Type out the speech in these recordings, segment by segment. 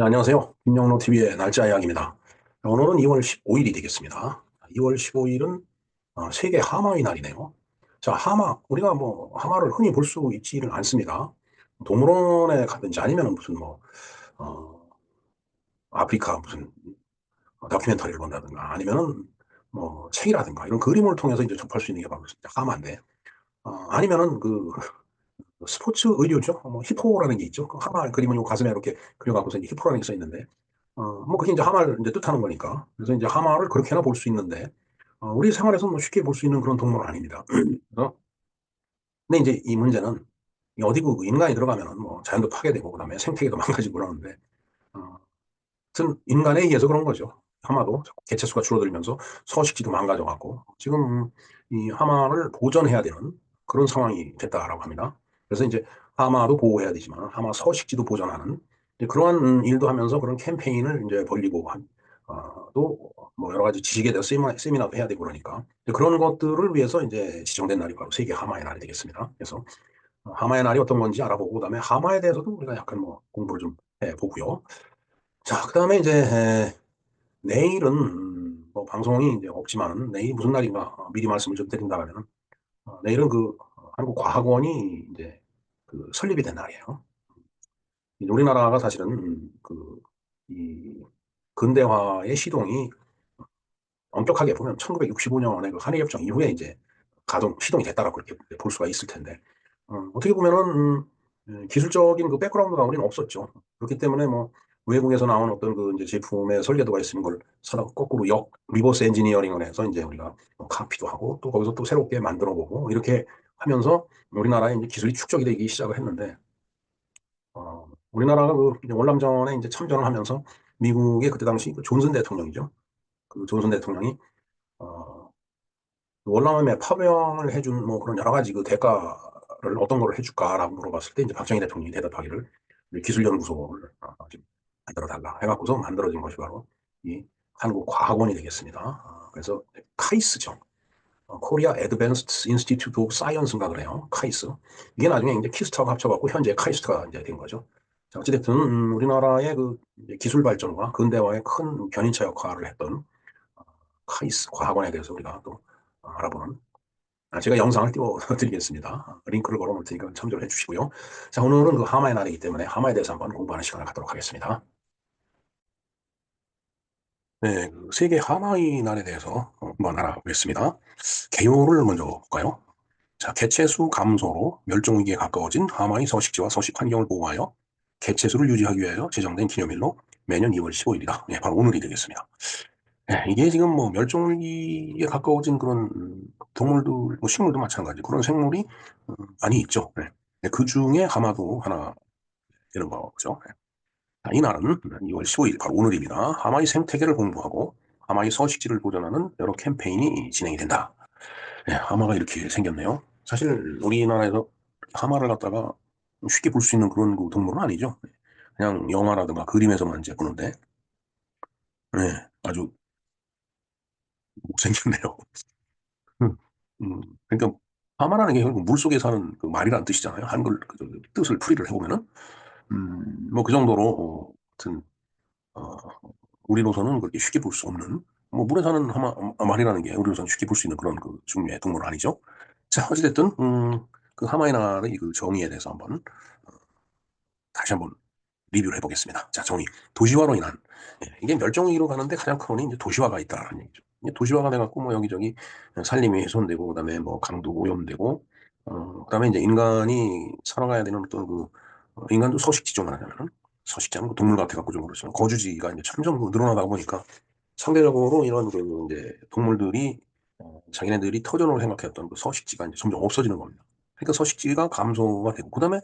네, 안녕하세요. 김영로TV의 날짜 이야기입니다. 오늘은 2월 15일이 되겠습니다. 2월 15일은 세계 하마의 날이네요. 자, 하마. 우리가 뭐, 하마를 흔히 볼 수 있지는 않습니다. 동물원에 가든지 아니면 무슨 뭐, 어, 아프리카 무슨 다큐멘터리를 본다든가 아니면은 뭐, 책이라든가 이런 그림을 통해서 이제 접할 수 있는 게 바로 진짜 하마인데, 아니면은 그 스포츠 의류죠. 뭐, 히포라는 게 있죠. 그 하마 그림은 요 가슴에 이렇게 그려갖고서 이제 히포라는 게 써 있는데, 뭐 그게 이제 하마를 이제 뜻하는 거니까. 그래서 이제 하마를 그렇게나 볼 수 있는데, 우리 생활에서 뭐 쉽게 볼 수 있는 그런 동물은 아닙니다. 그래서 근데 이제 이 문제는 이 어디고 인간이 들어가면은 뭐 자연도 파괴되고 그다음에 생태계도 망가지고 그러는데, 어, 하여튼 인간에 의해서 그런 거죠. 하마도 자꾸 개체수가 줄어들면서 서식지도 망가져갖고 지금 이 하마를 보존해야 되는 그런 상황이 됐다라고 합니다. 그래서 이제 하마도 보호해야 되지만 하마 서식지도 보존하는 이제 그러한 일도 하면서 그런 캠페인을 이제 벌리고 또뭐 여러 가지 지식에 대해서 세미나도 해야 되고 그러니까 이제 그런 것들을 위해서 이제 지정된 날이 바로 세계 하마의 날이 되겠습니다. 그래서 하마의 날이 어떤 건지 알아보고 그다음에 하마에 대해서도 우리가 약간 뭐 공부를 좀 해보고요. 자, 그다음에 이제 내일은 뭐 방송이 이제 없지만 내일 무슨 날인가 미리 말씀을 좀 드린다면 내일은 그 한국과학원이 이제 그 설립이 된 날이에요. 우리나라가 사실은 그 이 근대화의 시동이 엄격하게 보면 1965년에 그 한일협정 이후에 이제 시동이 됐다라고 그렇게 볼 수가 있을 텐데 어떻게 보면은 기술적인 그 백그라운드가 우리는 없었죠. 그렇기 때문에 뭐 외국에서 나온 어떤 그 이제 제품의 설계도가 있으면 그걸 사다 거꾸로 리버스 엔지니어링을 해서 이제 우리가 뭐 카피도 하고 또 거기서 또 새롭게 만들어 보고 이렇게 하면서 우리나라의 이제 기술이 축적이 되기 시작을 했는데 우리나라가 그 이제 월남전에 이제 참전을 하면서 미국의 그때 당시 그 존슨 대통령이죠. 그 존슨 대통령이 어, 월남함에 파병을 해준 뭐 그런 여러 가지 그 대가를 어떤 걸 해줄까라고 물어봤을 때 이제 박정희 대통령이 대답하기를 기술연구소를 좀 만들어달라 해갖고서 만들어진 것이 바로 이 한국과학원이 되겠습니다. 그래서 카이스죠. 코리아 애드밴스드 인스티튜트 오브 사이언스인가 그래요. 카이스. 이게 나중에 이제 키스트하고 합쳐갖고 현재 카이스트가 이제 된 거죠. 자, 어찌됐든 우리나라의 그 이제 기술 발전과 근대화의 큰 견인차 역할을 했던 카이스 과학원에 대해서 우리가 또 알아보는 제가 영상을 띄워드리겠습니다. 링크를 걸어놓을 테니까 참조를 해주시고요. 자, 오늘은 그 하마의 날이기 때문에 하마에 대해서 한번 공부하는 시간을 갖도록 하겠습니다. 네, 그 세계 하마의 날에 대해서 한번 알아보겠습니다. 개요를 먼저 볼까요? 자, 개체수 감소로 멸종위기에 가까워진 하마의 서식지와 서식 환경을 보호하여 개체수를 유지하기 위하여 제정된 기념일로 매년 2월 15일이다. 네, 바로 오늘이 되겠습니다. 네, 이게 지금 뭐 멸종위기에 가까워진 그런 동물들, 뭐 식물도 마찬가지 그런 생물이 많이 있죠. 네. 네, 그 중에 하마도 하나 되는 거죠. 네. 자, 이 날은 2월 15일 바로 오늘입니다. 하마의 생태계를 공부하고 하마의 서식지를 보존하는 여러 캠페인이 진행이 된다. 네, 하마가 이렇게 생겼네요. 사실 우리나라에서 하마를 갖다가 쉽게 볼 수 있는 그런 그 동물은 아니죠. 그냥 영화라든가 그림에서만 이제 보는데, 네, 아주 못생겼네요. 음, 그러니까 하마라는 게 결국 물 속에 사는 그 말이라는 뜻이잖아요. 한글 그 뜻을 풀이를 해보면은, 뭐 그 정도로 하여튼 어, 우리로서는 그렇게 쉽게 볼 수 없는 뭐 물에 사는 말이라는 게 우리로서는 쉽게 볼 수 있는 그런 그 종류의 동물은 아니죠. 자, 어찌됐든 그 하마의 나라의 그 정의에 대해서 한번 다시 한번 리뷰를 해보겠습니다. 자, 정의. 도시화로 인한 이게 멸종위기로 가는데 가장 큰 원인이 이제 도시화가 있다라는 얘기죠. 이게 도시화가 돼갖고 뭐 여기저기 산림이 훼손되고 그다음에 뭐 강도 오염되고 그다음에 이제 인간이 살아가야 되는 어떤 그 인간도 서식지죠 말하자면은 서식지는 동물 같아갖고 좀 그렇지만 거주지가 이제 점점 늘어나다 보니까 상대적으로 이런 그 이제 동물들이 자기네들이 터전으로 생각했던 그 서식지가 이제 점점 없어지는 겁니다. 그러니까 서식지가 감소가 되고 그다음에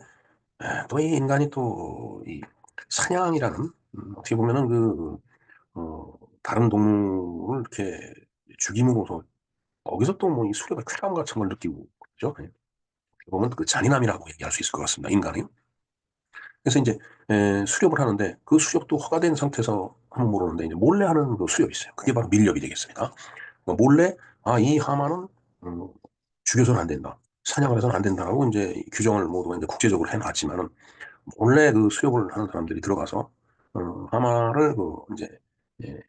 또 이 인간이 또 이 사냥이라는 어떻게 보면은 다른 동물을 이렇게 죽임으로써 거기서 또 뭐 이 수렵의 쾌감 같은 걸 느끼고 그죠? 예. 보면 그 잔인함이라고 얘기할 수 있을 것 같습니다. 인간이. 그래서 이제 수렵을 하는데 그 수렵도 허가된 상태에서 하면 모르는데 이제 몰래 하는 그 수렵이 있어요. 그게 바로 밀렵이 되겠습니다. 몰래 이 하마는 음, 죽여서는 안 된다. 사냥을 해서는 안 된다라고 이제 규정을 모두 이제 국제적으로 해놨지만은 원래 그 수렵을 하는 사람들이 들어가서 하마를 이제 예,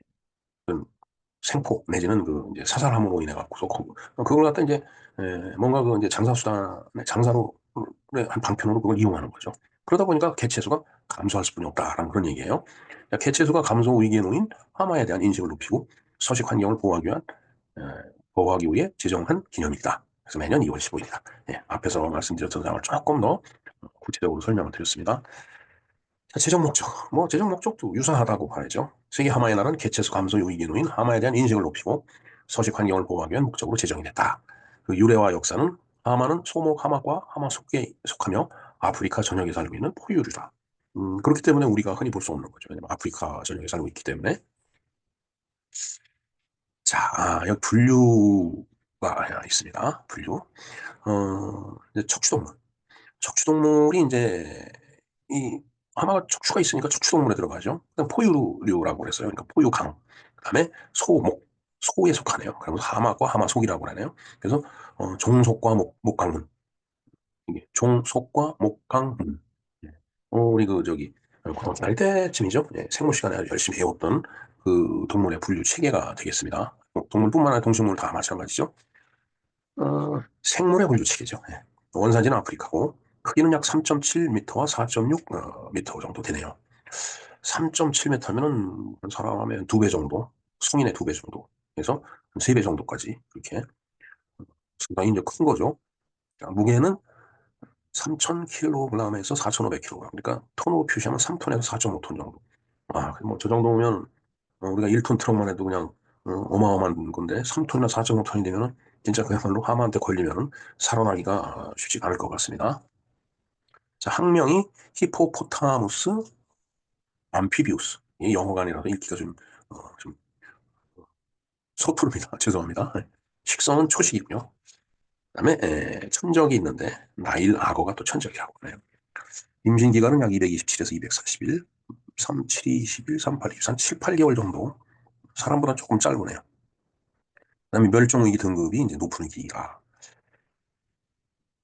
생포 내지는 이제 사살함으로 인해 갖고서 그걸 갖다 이제 뭔가 이제 장사수단의 장사로 한 방편으로 그걸 이용하는 거죠. 그러다 보니까 개체수가 감소할 수뿐이 없다라는 그런 얘기예요. 개체수가 감소 위기에 놓인 하마에 대한 인식을 높이고 서식 환경을 보호하기 위해 제정한 기념일이다. 그래서 매년 2월 15일이다. 앞에서 말씀드렸던 사항을 조금 더 구체적으로 설명을 드렸습니다. 자, 재정 목적. 재정 목적도 유사하다고 봐야죠. 세계 하마의 날은 개체수 감소 요인에 놓인 하마에 대한 인식을 높이고 서식 환경을 보호하기 위한 목적으로 제정이 됐다. 그 유래와 역사는 하마는 소목 하마과 하마 속에 속하며 아프리카 전역에 살고 있는 포유류다. 그렇기 때문에 우리가 흔히 볼 수 없는 거죠. 왜냐면 아프리카 전역에 살고 있기 때문에. 자, 여기 분류가 있습니다. 분류. 이제 척추동물. 척추동물이 이제 이 하마가 척추가 있으니까 척추동물에 들어가죠. 그다음 포유류라고 그랬어요. 그러니까 포유강. 그다음에 소목. 소에 속하네요. 그러면서 하마과 하마속이라고 하네요. 그래서 종속과 목강문. 이게 종속과 목강문. 예. 우리 저기 고등학교 다닐 때쯤이죠. 생물 시간에 아주 열심히 배웠던 그 동물의 분류 체계가 되겠습니다. 동물뿐만 아니라 동식물 다 마찬가지죠. 생물의 분류 체계죠. 원산지는 아프리카고 크기는 약 3.7m와 4.6 미터 정도 되네요. 3.7m면은 사람의 2배 정도, 성인의 2배 정도, 그래서 3배 정도까지 그렇게 상당히 이제 큰 거죠. 자, 무게는 3,000kg에서 4,500kg. 그러니까 톤으로 표시하면 3톤에서 4.5톤 정도. 저 정도면 우리가 1톤 트럭만 해도 그냥 어마어마한 건데 3톤이나 4.5톤이 되면은 진짜 그야말로 하마한테 걸리면은 살아나기가 쉽지 않을 것 같습니다. 자, 학명이 히포포타무스 암피비우스. 이 영어가 아니라서 읽기가 좀 서투릅니다. 죄송합니다. 식성은 초식이고요. 그다음에 천적이 있는데 나일 악어가 또 천적이라고 하네요. 임신 기간은 약 227에서 240일, 3, 7, 21, 38, 23, 7, 8개월 정도. 사람보다 조금 짧으네요. 그다음에 멸종위기 등급이 이제 높은 위기가.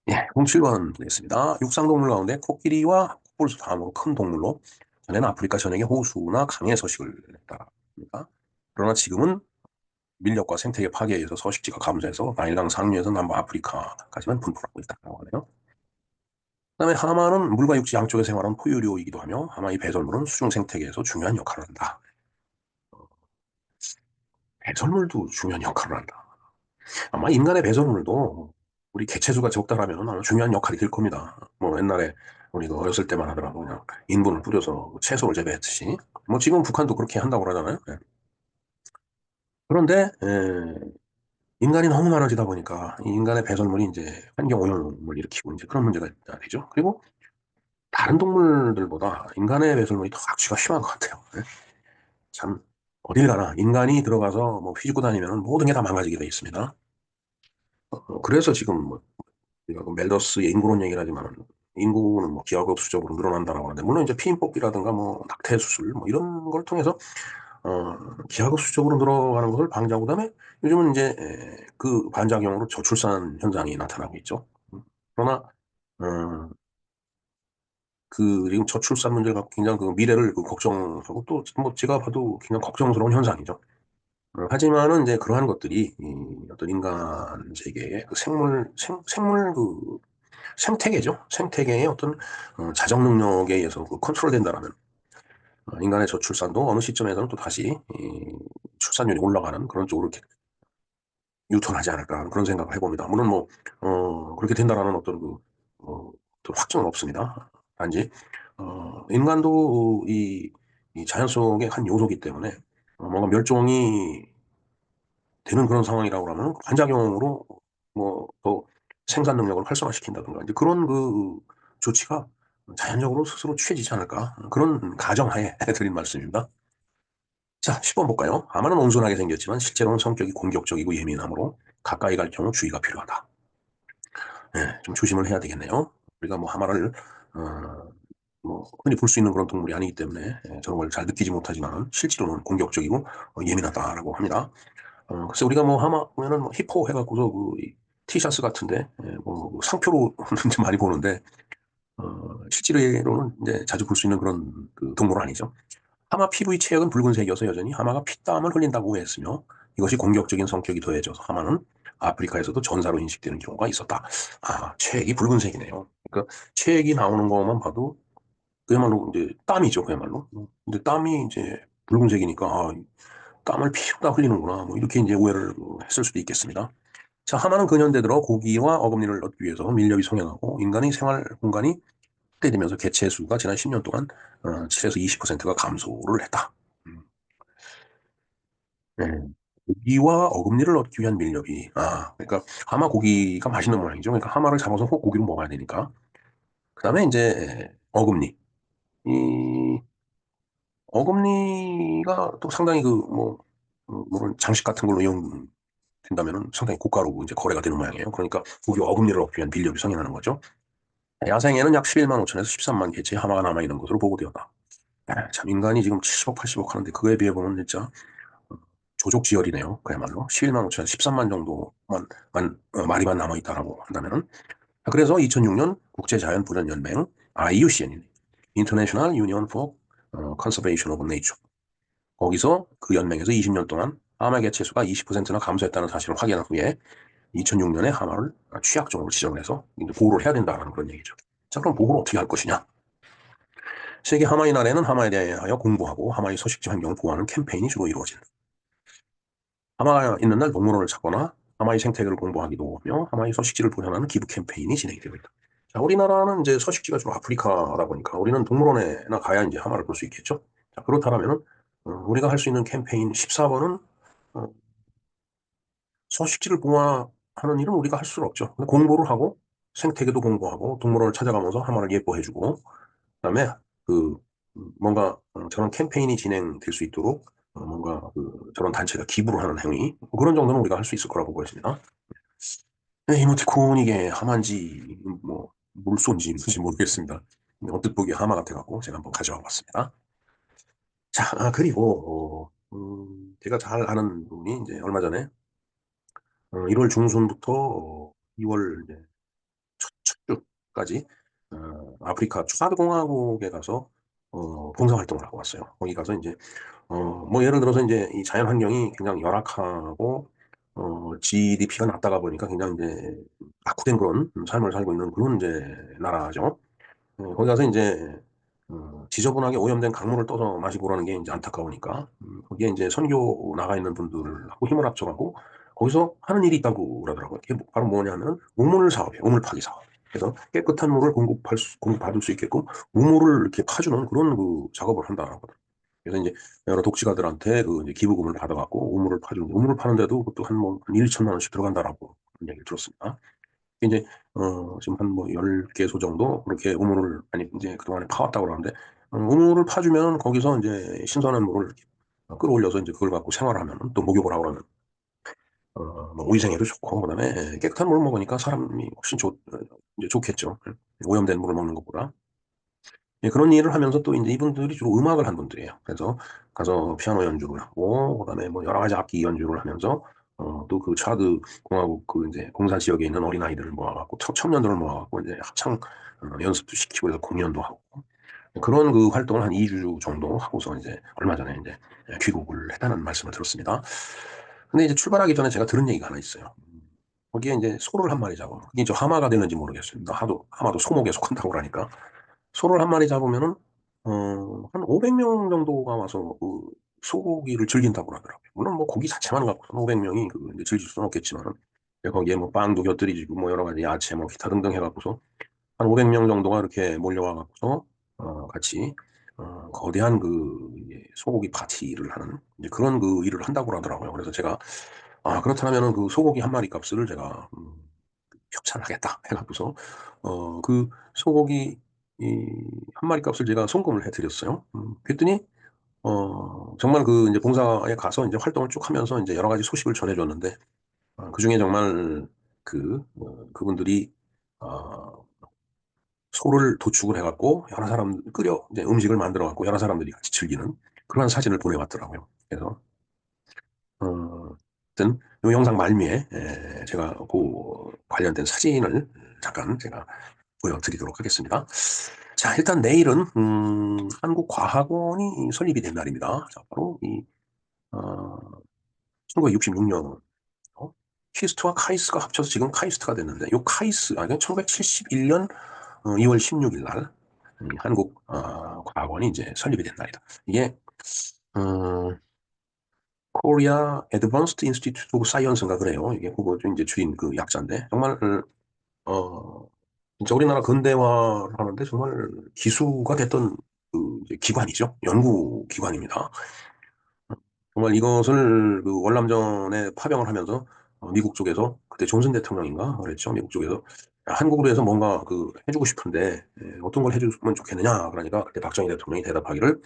07번 되겠습니다. 육상동물 가운데 코끼리와 코뿔소 다음으로 큰 동물로 전에는 아프리카 전역의 호수나 강에 서식을 했다. 그러나 지금은 밀렵과 생태계 파괴에 의해서 서식지가 감소해서 나일강 상류에서 남부 아프리카까지만 분포하고 있다고 하네요. 그다음에 하마는 물과 육지 양쪽에 생활하는 포유류이기도 하며 하마의 배설물은 수중 생태계에서 중요한 역할을 한다. 배설물도 중요한 역할을 한다. 아마 인간의 배설물도 우리 개체수가 적다라면 아마 중요한 역할이 될 겁니다. 옛날에 우리가 어렸을 때만 하더라도 그냥 인분을 뿌려서 채소를 재배했듯이. 지금 북한도 그렇게 한다고 그러잖아요. 그런데 인간이 너무 많아지다 보니까 이 인간의 배설물이 이제 환경 오염을 일으키고 이제 그런 문제가 되죠. 그리고 다른 동물들보다 인간의 배설물이 더 악취가 심한 것 같아요. 참 어딜 가나 인간이 들어가서 휘젓고 다니면 모든 게 다 망가지게 돼 있습니다. 그래서 지금 우리가 그 멜더스의 인구론 얘기를 하지만 인구는 기하급수적으로 늘어난다라고 하는데 물론 이제 피임 뽑기라든가 낙태 수술 이런 걸 통해서 기하급수적으로 늘어가는 것을 방지하고 그다음에 요즘은 이제 그 반작용으로 저출산 현상이 나타나고 있죠. 그러나 지금 저출산 문제를 갖고 굉장히 그 미래를 걱정하고 또 제가 봐도 굉장히 걱정스러운 현상이죠. 하지만은 이제 그러한 것들이 어떤 인간 세계의 그 생물 생태계죠. 생태계의 어떤 자정 능력에 의해서 컨트롤된다라면 인간의 저출산도 어느 시점에서는 또 다시 출산율이 올라가는 그런 쪽으로 이렇게 유턴하지 않을까 그런 생각을 해봅니다. 물론 그렇게 된다라는 어떤 확정은 없습니다. 단지 인간도 이 자연 속의 한 요소이기 때문에 뭔가 멸종이 되는 그런 상황이라고 하면 반작용으로 더 생산 능력을 활성화시킨다든가 이제 그런 조치가 자연적으로 스스로 취해지지 않을까 그런 가정하에 드린 말씀입니다. 자, 10번 볼까요? 하마는 온순하게 생겼지만 실제로는 성격이 공격적이고 예민하므로 가까이 갈 경우 주의가 필요하다. 좀 조심을 해야 되겠네요. 우리가 하마를 흔히 볼 수 있는 그런 동물이 아니기 때문에 저런 걸 잘 느끼지 못하지만 실제로는 공격적이고 예민하다라고 합니다. 그래서 우리가 하마 보면은 히포 해갖고서 티셔츠 같은데 상표로 이제 많이 보는데 실제로는 이제 자주 볼 수 있는 그런 그 동물은 아니죠. 하마 피부의 체액은 붉은색이어서 여전히 하마가 피땀을 흘린다고 했으며 이것이 공격적인 성격이 더해져서 하마는 아프리카에서도 전사로 인식되는 경우가 있었다. 아, 체액이 붉은색이네요. 그러니까 체액이 나오는 것만 봐도 그야말로 이제 땀이죠, 그야말로. 근데 땀이 이제 붉은색이니까 아, 땀을 피우다 흘리는구나. 뭐 이렇게 이제 오해를 했을 수도 있겠습니다. 자, 하마는 근현대 들어 고기와 어금니를 얻기 위해서 밀렵이 성행하고 인간의 생활 공간이 확대되면서 개체 수가 지난 10년 동안 7에서 20%가 감소를 했다. 음, 네. 고기와 어금니를 얻기 위한 밀렵이. 아, 그러니까 하마 고기가 맛있는 모양이죠. 그러니까 하마를 잡아서 꼭 고기로 먹어야 되니까. 그 다음에 이제 어금니. 이 어금니가 또 상당히 그 뭐, 물론 장식 같은 걸로 이용된다면은 상당히 고가로 이제 거래가 되는 모양이에요. 그러니까 고기 어금니를 얻기 위한 밀렵이 성행하는 거죠. 야생에는 약 11만 5천에서 13만 개체의 하마가 남아있는 것으로 보고되었다. 참, 인간이 지금 70억, 80억 하는데 그거에 비해 보면 진짜 조족지열이네요. 그야말로. 11만 5천에서 13만 정도만, 마리만 남아있다라고 한다면은. 그래서 2006년 국제자연보전연맹, IUCN, International Union for Conservation of Nature. 거기서 그 연맹에서 20년 동안 하마 개체수가 20%나 감소했다는 사실을 확인한 후에 2006년에 하마를 취약종으로 지정을 해서 보호를 해야 된다는 그런 얘기죠. 자, 그럼 보호를 어떻게 할 것이냐? 세계 하마의 날에는 하마에 대하여 공부하고 하마의 서식지 환경을 보호하는 캠페인이 주로 이루어진다. 하마가 있는 날 동물원을 찾거나 하마의 생태계를 공부하기도 하며 하마의 서식지를 보존하는 기부 캠페인이 진행이 되고 있다. 자, 우리나라는 이제 서식지가 주로 아프리카다 보니까 우리는 동물원에나 가야 이제 하마를 볼 수 있겠죠. 자, 그렇다면은 우리가 할 수 있는 캠페인 14번은 서식지를 보호하는 일은 우리가 할 수는 없죠. 공부를 하고 생태계도 공부하고 동물원을 찾아가면서 하마를 예뻐해주고 그다음에 그 뭔가 저런 캠페인이 진행될 수 있도록 뭔가 저런 단체가 기부를 하는 행위 그런 정도는 우리가 할 수 있을 거라고 보여집니다. 네, 이모티콘 이게 하마인지 뭐 물소인지 뭔지 모르겠습니다. 언뜻 보기에 하마 같아갖고 제가 한번 가져와 봤습니다. 자, 그리고 제가 잘 아는 분이 이제 얼마 전에 1월 중순부터 2월 이제 첫 주까지 아프리카 추사드 공화국에 가서 봉사활동을 하고 왔어요. 거기 가서 이제 뭐 예를 들어서 이제 이 자연 환경이 굉장히 열악하고 GDP가 낮다가 보니까 굉장히 이제 악화된 그런 삶을 살고 있는 그런 이제 나라죠. 거기 가서 이제 지저분하게 오염된 강물을 떠서 마시고 그러는 게 이제 안타까우니까 거기에 이제 선교 나가 있는 분들하고 힘을 합쳐가고 거기서 하는 일이 있다고 그러더라고요. 그게 바로 뭐냐면 우물 사업이에요. 우물 파기 사업. 그래서 깨끗한 물을 공급받을 수 있게끔 우물을 이렇게 파주는 그런 그 작업을 한다라고 하더라고요. 그래서 이제 여러 독지가들한테 그 이제 기부금을 받아갖고 우물을 파주는 우물을 파는데도 그것도 한 1, 2천만 원씩 들어간다라고 그런 얘기를 들었습니다. 이제 지금 한 뭐 10개소 정도 그렇게 우물을 아니 이제 그동안에 파왔다고 그러는데 우물을 파주면 거기서 이제 신선한 물을 이렇게 끌어올려서 이제 그걸 갖고 생활하면 또 목욕을 하고 그러면 뭐 위생에도 좋고 그다음에 깨끗한 물을 먹으니까 사람이 훨씬 이제 좋겠죠. 오염된 물을 먹는 것보다. 예, 그런 일을 하면서 또 이제 이분들이 주로 음악을 한 분들이에요. 그래서 가서 피아노 연주를 하고, 그다음에 뭐 여러 가지 악기 연주를 하면서, 또 그 차드 공화국 그 이제 공산 지역에 있는 어린아이들을 모아갖고, 청년들을 모아갖고 이제 합창 연습도 시키고 해서 공연도 하고, 그런 그 활동을 한 2주 정도 하고서 이제 얼마 전에 이제 귀국을 했다는 말씀을 들었습니다. 근데 이제 출발하기 전에 제가 들은 얘기가 하나 있어요. 거기에 이제 소를 한 마리 잡으면, 그게 저 하마가 되는지 모르겠어요. 하마도 소목에 속한다고 그러니까. 소를 한 마리 잡으면은 한 500명 정도가 와서 그 소고기를 즐긴다고 하더라고요. 물론 뭐 고기 자체만 갖고서 500명이 그 이제 즐길 수는 없겠지만 거기에 뭐 빵도 곁들이지고 뭐 여러 가지 야채 뭐 기타 등등 해갖고서 한 500명 정도가 이렇게 몰려와 갖고서 같이 거대한 그 이제 소고기 파티를 하는 이제 그런 그 일을 한다고 하더라고요. 그래서 제가 그렇다면은 그 소고기 한 마리 값을 제가 협찬하겠다 해갖고서 그 소고기 한 마리 값을 제가 송금을 해드렸어요. 그랬더니 정말 그 이제 봉사에 가서 이제 활동을 쭉 하면서 이제 여러 가지 소식을 전해줬는데 그중에 정말 그분들이 어, 소를 도축을 해갖고 여러 사람 끓여 이제 음식을 만들어갖고 여러 사람들이 같이 즐기는 그런 사진을 보내왔더라고요. 그래서 하여튼 이 영상 말미에 제가 그 관련된 사진을 잠깐 제가 보여드리도록 하겠습니다. 자, 일단 내일은, 한국과학원이 설립이 된 날입니다. 자, 바로 1966년, 키스트와 카이스트가 합쳐서 지금 카이스트가 됐는데, 요 카이스트, 아니, 1971년 2월 16일 날, 한국, 과학원이 이제 설립이 된 날이다. 이게, 어, 코리아 애드밴스드 인스티튜트 오브 사이언스인가 그래요. 이게 그거 좀 이제 줄인 그 약자인데, 정말, 진짜 우리나라 근대화를 하는데 정말 기수가 됐던 그 이제 기관이죠. 연구기관입니다. 정말 이것을 그 월남전에 파병을 하면서 미국 쪽에서 그때 존슨 대통령인가 그랬죠. 미국 쪽에서 야, 한국으로 해서 뭔가 그 해주고 싶은데 어떤 걸 해주면 좋겠느냐 그러니까 그때 박정희 대통령이 대답하기를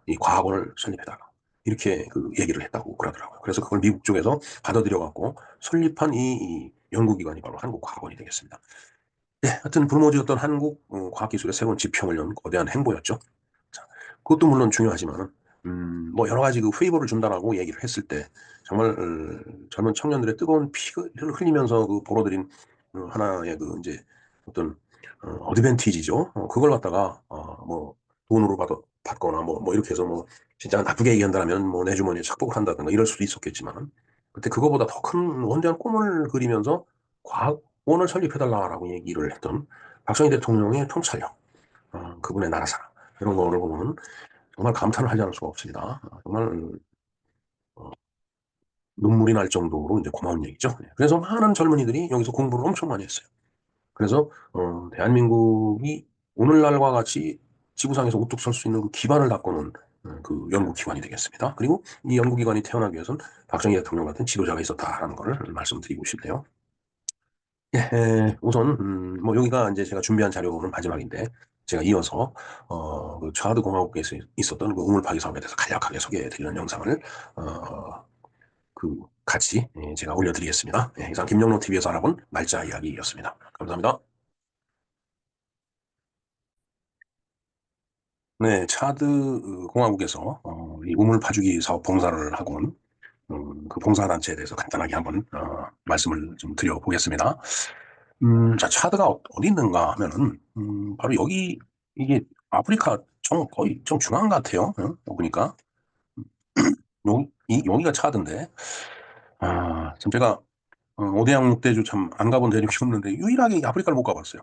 이 과학원을 설립해달라 이렇게 그 얘기를 했다고 그러더라고요. 그래서 그걸 미국 쪽에서 받아들여 갖고 설립한 이 연구기관이 바로 한국과학원이 되겠습니다. 네, 하여튼 불모지였던 한국 과학기술의 새로운 지평을 연 거대한 행보였죠. 자, 그것도 물론 중요하지만은 뭐 여러 가지 그 페이버를 준다라고 얘기를 했을 때 정말 젊은 청년들의 뜨거운 피를 흘리면서 그 벌어들인 하나의 그 이제 어떤 어드밴티지죠. 그걸 갖다가 뭐 돈으로 받거나 뭐 이렇게 해서 뭐 진짜 나쁘게 얘기한다면 뭐 내 주머니에 착복을 한다든가 이럴 수도 있었겠지만 그때 그거보다 더 큰 원대한 꿈을 그리면서 과학원을 설립해달라라고 얘기를 했던 박정희 대통령의 통찰력, 그분의 나라 사랑 이런 거를 보면 정말 감탄을 하지 않을 수가 없습니다. 정말 눈물이 날 정도로 이제 고마운 얘기죠. 네. 그래서 많은 젊은이들이 여기서 공부를 엄청 많이 했어요. 그래서 대한민국이 오늘날과 같이 지구상에서 우뚝 설 수 있는 그 기반을 닦고는 그 연구기관이 되겠습니다. 그리고 이 연구기관이 태어나기 위해서는 박정희 대통령 같은 지도자가 있었다라는 것을 말씀드리고 싶네요. 예, 우선 뭐 여기가 이제 제가 준비한 자료는 마지막인데 제가 이어서 그 좌드 공화국에서 있었던 그 우물파기 사업에 대해서 간략하게 소개해드리는 영상을 그 같이 제가 올려드리겠습니다. 예, 이상 김영로 TV에서 알아본 날짜 이야기였습니다. 감사합니다. 네, 차드 공화국에서 이 우물 파주기 사업 봉사를 하고 온 그 봉사단체에 대해서 간단하게 한번 말씀을 좀 드려보겠습니다. 자, 차드가 어디 있는가 하면은 바로 여기 이게 아프리카 거의 좀 중앙 같아요. 보니까 여기가 차드인데 참 제가 오대양 묵대주 참 안 가본 대륙이 없는데 유일하게 아프리카를 못 가봤어요.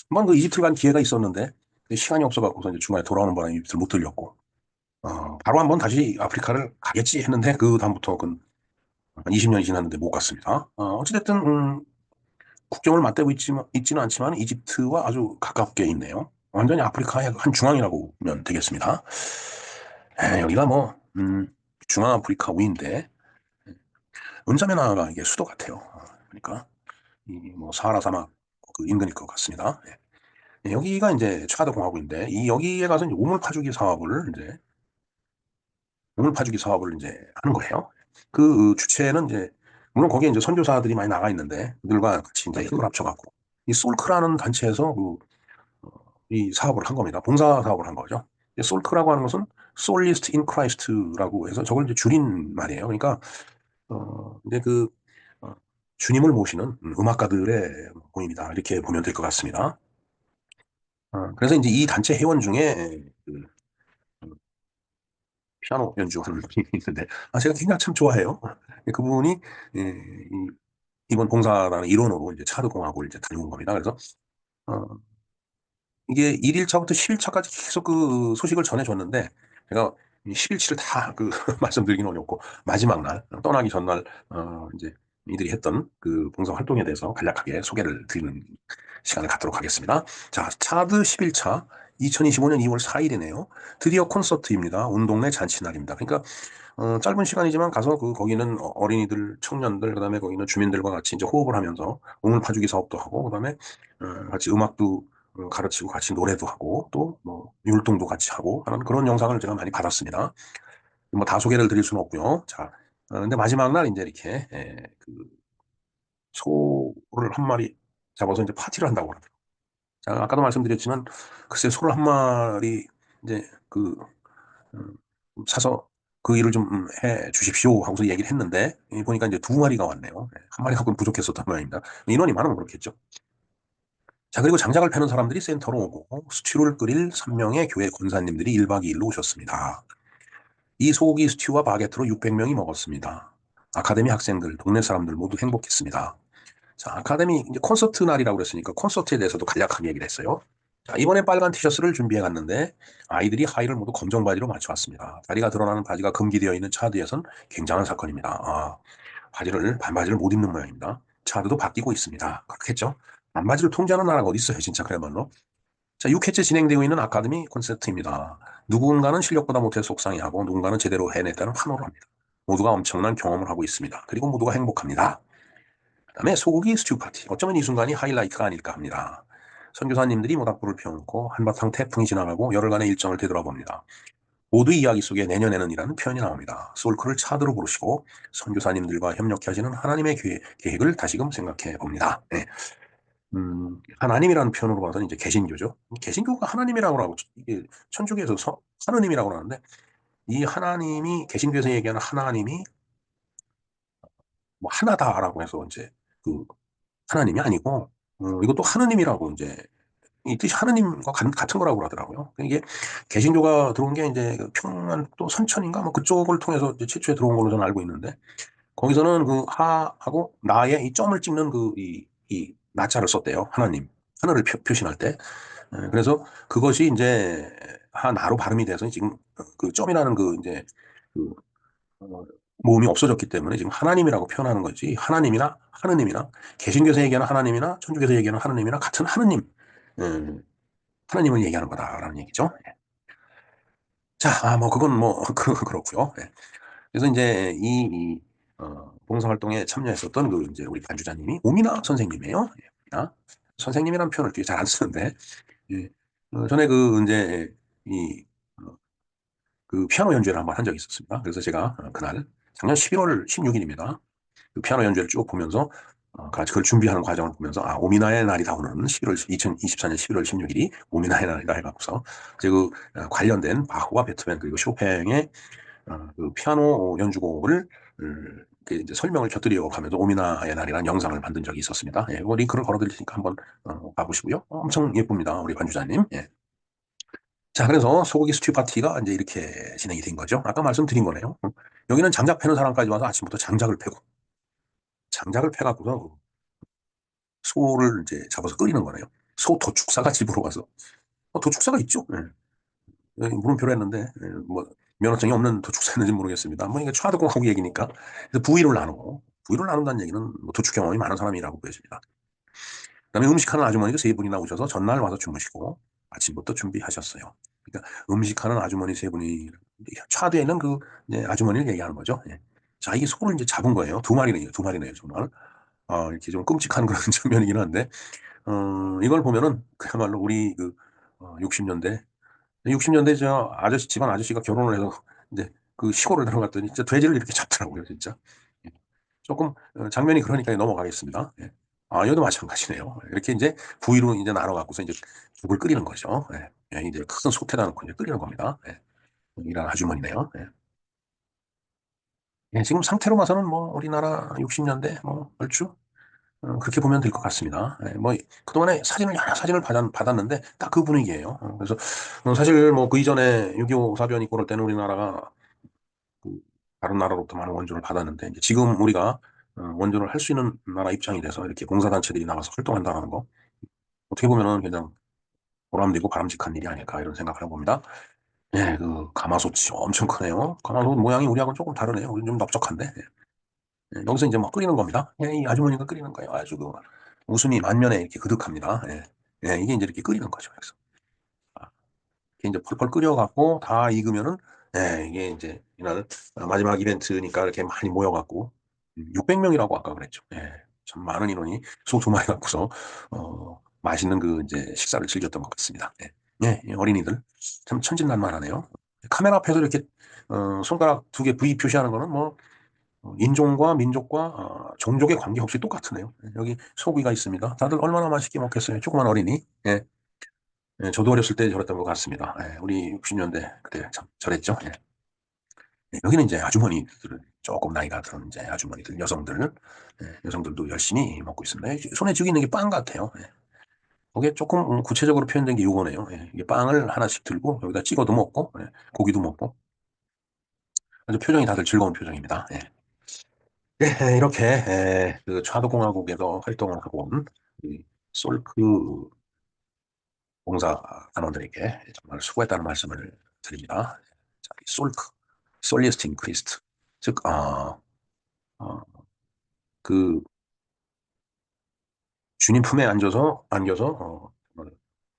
한번 그 이집트 간 기회가 있었는데 시간이 없어갖고서 이제 주말에 돌아오는 바람에 이집트를 못 들렸고 바로 한번 다시 아프리카를 가겠지 했는데 그 다음부터 한 20년이 지났는데 못 갔습니다. 어찌됐든 국경을 맞대고 있지는 않지만 이집트와 아주 가깝게 있네요. 완전히 아프리카의 한 중앙이라고 보면 되겠습니다. 여기가 뭐 중앙 아프리카 우인데 은자메나가 이게 수도 같아요. 그러니까 이 뭐 사하라 사막 그 인근일 것 같습니다. 여기가 이제 차드 공화국인데 이 여기에 가서 이제 우물 파주기 사업을 이제 하는 거예요. 그 주체는 이제 물론 거기에 이제 선교사들이 많이 나가 있는데 그들과 같이 이제 힘을 합쳐갖고 이 솔크라는 단체에서 이 사업을 한 겁니다. 봉사 사업을 한 거죠. 솔크라고 하는 것은 Solist in Christ라고 해서 저걸 이제 줄인 말이에요. 그러니까 이제 그 어, 주님을 모시는 음악가들의 모임이다 이렇게 보면 될 것 같습니다. 그래서 이제 이 단체 회원 중에 그 피아노 연주하는 분이 있는데 제가 굉장히 참 좋아해요. 그분이 예, 이번 봉사라는 일원으로 이제 차드 공학을 이제 다녀온 겁니다. 그래서 어, 이게 1일차부터 10일차까지 계속 그 소식을 전해줬는데 제가 10일치를 다 그 말씀드리기는 어렵고 마지막 날 떠나기 전날 이제 이들이 했던 그 봉사 활동에 대해서 간략하게 소개를 드리는 시간을 갖도록 하겠습니다. 자, 차드 11차 2025년 2월 4일이네요. 드디어 콘서트입니다. 온 동네 잔치날입니다. 그러니까 짧은 시간이지만 가서 거기는 어린이들, 청년들, 그다음에 거기는 주민들과 같이 이제 호흡을 하면서 우물 파주기 사업도 하고, 그다음에 같이 음악도 가르치고 같이 노래도 하고 또 뭐 율동도 같이 하고 하는 그런 영상을 제가 많이 받았습니다. 뭐 다 소개를 드릴 수는 없고요. 자, 근데 마지막 날 이제 이렇게 그 소를 한 마리 잡아서 이제 파티를 한다고 그러더라고요. 자, 아까도 말씀드렸지만 글쎄 소를 한 마리 이제 음, 사서 그 일을 좀 해 주십시오 하고서 얘기를 했는데 보니까 이제 두 마리가 왔네요. 한 마리 갖고는 부족했었단 말입니다. 인원이 많으면 그렇겠죠. 자, 그리고 장작을 패는 사람들이 센터로 오고 스튜를 끓일 3명의 교회 권사님들이 1박 2일로 오셨습니다. 이 소고기 스튜와 바게트로 600명이 먹었습니다. 아카데미 학생들, 동네 사람들 모두 행복했습니다. 자, 아카데미 이제 콘서트 날이라고 그랬으니까 콘서트에 대해서도 간략하게 얘기를 했어요. 자, 이번에 빨간 티셔츠를 준비해 갔는데 아이들이 하의를 모두 검정 바지로 맞춰왔습니다. 다리가 드러나는 바지가 금기되어 있는 차드에선 굉장한 사건입니다. 반바지를 못 입는 모양입니다. 차드도 바뀌고 있습니다. 그렇겠죠? 반바지를 통제하는 나라가 어디 있어요, 진짜 그야말로. 자, 6회째 진행되고 있는 아카데미 콘서트입니다. 누군가는 실력보다 못해 속상해하고 누군가는 제대로 해냈다는 환호를 합니다. 모두가 엄청난 경험을 하고 있습니다. 그리고 모두가 행복합니다. 그다음에 소고기 스튜 파티. 어쩌면 이 순간이 하이라이트가 아닐까 합니다. 선교사님들이 모닥불을 피워놓고 한바탕 태풍이 지나가고 열흘간의 일정을 되돌아봅니다. 모두 이야기 속에 내년에는이라는 표현이 나옵니다. 솔크를 차드로 부르시고 선교사님들과 협력해 하시는 하나님의 계획을 다시금 생각해 봅니다. 네. 하나님이라는 표현으로 봐서는 이제 개신교죠. 개신교가 하나님이라고 하고 이게 천주교에서 하느님이라고 하는데 이 하나님이 개신교에서 얘기하는 하나님이 뭐 하나다라고 해서 이제 그 하나님이 아니고 이것도 하느님이라고 이제 이 뜻이 하느님과 같은 거라고 그러더라고요. 이게 개신교가 들어온 게 이제 그 평안도 선천인가 뭐 그쪽을 통해서 이제 최초에 들어온 걸로 저는 알고 있는데 거기서는 그 하하고 나의 이 점을 찍는 이 나자를 썼대요. 하나님. 하늘을 표신할 때. 그래서 그것이 이제 하나로 발음이 돼서 지금 그 점이라는 그 이제 그 어, 모음이 없어졌기 때문에 지금 하나님이라고 표현하는 거지 하나님이나 하느님이나 개신교에서 얘기하는 하나님이나 천주교에서 얘기하는 하느님이나 같은 하느님 하나님을 얘기하는 거다라는 얘기죠. 예. 자, 뭐 그건 뭐 그렇고요. 예. 그래서 이제 봉사활동에 참여했었던 그 이제 우리 반주자님이 오미나 선생님이에요. 예, 오미나 선생님이라는 표현을 되게 잘 안 쓰는데 예. 전에 그 이제 이 어, 그 피아노 연주회를 한번 한 적이 있었습니다. 그래서 제가 그날 작년 11월 16일입니다. 그 피아노 연주회를 쭉 보면서 그걸 준비하는 과정을 보면서 오미나의 날이 다오는 11월 2024년 11월 16일이 오미나의 날이다 해갖고서 이제 그 관련된 바흐와 베토벤 그리고 쇼팽의 그 피아노 연주곡을 이제 설명을 곁들여 가면서 오미나의 날이라는 영상을 만든 적이 있었습니다. 예, 이 링크를 걸어드릴 테니까 한번 봐보시고요. 엄청 예쁩니다. 우리 관주자님. 예. 자, 그래서 소고기 스튜 파티가 이제 이렇게 진행이 된 거죠. 아까 말씀드린 거네요. 여기는 장작 패는 사람까지 와서 아침부터 장작을 패고, 장작을 패갖고서 소를 이제 잡아서 끓이는 거네요. 소 도축사가 집으로 가서. 도축사가 있죠. 예. 물음표로 했는데, 뭐, 면허증이 없는 도축사였는지 모르겠습니다. 뭐, 이게 차도공하고 얘기니까. 그래서 부위를 나누고, 부위를 나눈다는 얘기는 뭐 도축 경험이 많은 사람이라고 보여집니다. 그다음에 음식하는 아주머니도 세 분이나 오셔서 전날 와서 주무시고, 아침부터 준비하셨어요. 그러니까 음식하는 아주머니 세 분이, 차도에는 그, 이제 아주머니를 얘기하는 거죠. 예. 자, 이게 소를 이제 잡은 거예요. 두 마리네요. 두 마리네요, 정말. 이렇게 좀 끔찍한 그런 장면이긴 한데, 이걸 보면은 그야말로 우리 그 60년대 60년대 저 아저씨 집안 아저씨가 결혼을 해서 이제 그 시골을 들어갔더니 진짜 돼지를 이렇게 잡더라고요, 진짜. 예. 조금 장면이 그러니까 넘어가겠습니다. 예. 여기도 마찬가지네요. 이렇게 이제 부위로 이제 나눠 갖고서 이제 국을 끓이는 거죠. 예. 예, 이제 큰 솥에다 넣고 이제 끓이는 겁니다. 예. 이런 아주머니네요. 예. 예, 지금 상태로 봐서는 뭐 우리나라 60년대 뭐 얼추 그렇게 보면 될 것 같습니다. 예, 뭐, 그동안에 여러 사진을 받았는데, 딱 그 분위기예요. 그래서, 사실 뭐, 그 이전에 6.25 사변 있고 그럴 때는 우리나라가 그 다른 나라로부터 많은 원조를 받았는데, 이제 지금 우리가 원조를 할 수 있는 나라 입장이 돼서 이렇게 봉사단체들이 나가서 활동한다는 거, 어떻게 보면은 그냥 보람되고 바람직한 일이 아닐까 이런 생각을 해봅니다. 예, 그 가마솥이 엄청 크네요. 가마솥 모양이 우리하고는 조금 다르네요. 우리는 좀 넓적한데. 여기서 이제 막 끓이는 겁니다. 이 아주머니가 끓이는 거예요. 아주 그 웃음이 만면에 이렇게 그득합니다. 이게 이제 이렇게 끓이는 거죠. 그래서 이게 이제 펄펄 끓여갖고 다 익으면은 이게 이제 이날 마지막 이벤트니까 이렇게 많이 모여갖고 600명이라고 아까 그랬죠. 참 많은 인원이 소 두 마리 갖고서 맛있는 그 이제 식사를 즐겼던 것 같습니다. 어린이들 참 천진난만하네요. 카메라 앞에서 이렇게 손가락 두 개 V 표시하는 거는 뭐 인종과 민족과 종족의 관계 없이 똑같으네요. 여기 소고기가 있습니다. 다들 얼마나 맛있게 먹겠어요. 조그만 어린이. 저도 어렸을 때 저랬던 것 같습니다. 우리 60년대 그때 참 저랬죠. 여기는 이제 아주머니들 조금 나이가 든 이제 아주머니들 여성들 여성들도 열심히 먹고 있습니다. 손에 쥐고 있는 게 빵 같아요. 거기에 조금 구체적으로 표현된 게 이거네요. 예, 이게 빵을 하나씩 들고 여기다 찍어도 먹고 예, 고기도 먹고 아주 표정이 다들 즐거운 표정입니다. 예. 예, 이렇게 그 좌도공화국에서 활동을 하고 온 이 솔크 봉사 단원들에게 정말 수고했다는 말씀을 드립니다. 자, 이 솔크, 솔리스트 인 크리스트, 즉, 어, 그 주님 품에 안겨서 정말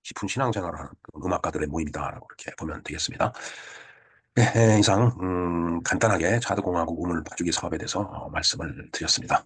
깊은 신앙생활을 하는 그 음악가들의 모임이다라고 이렇게 보면 되겠습니다. 네, 이상 간단하게 좌도공화국 우물 봐주기 사업에 대해서 말씀을 드렸습니다.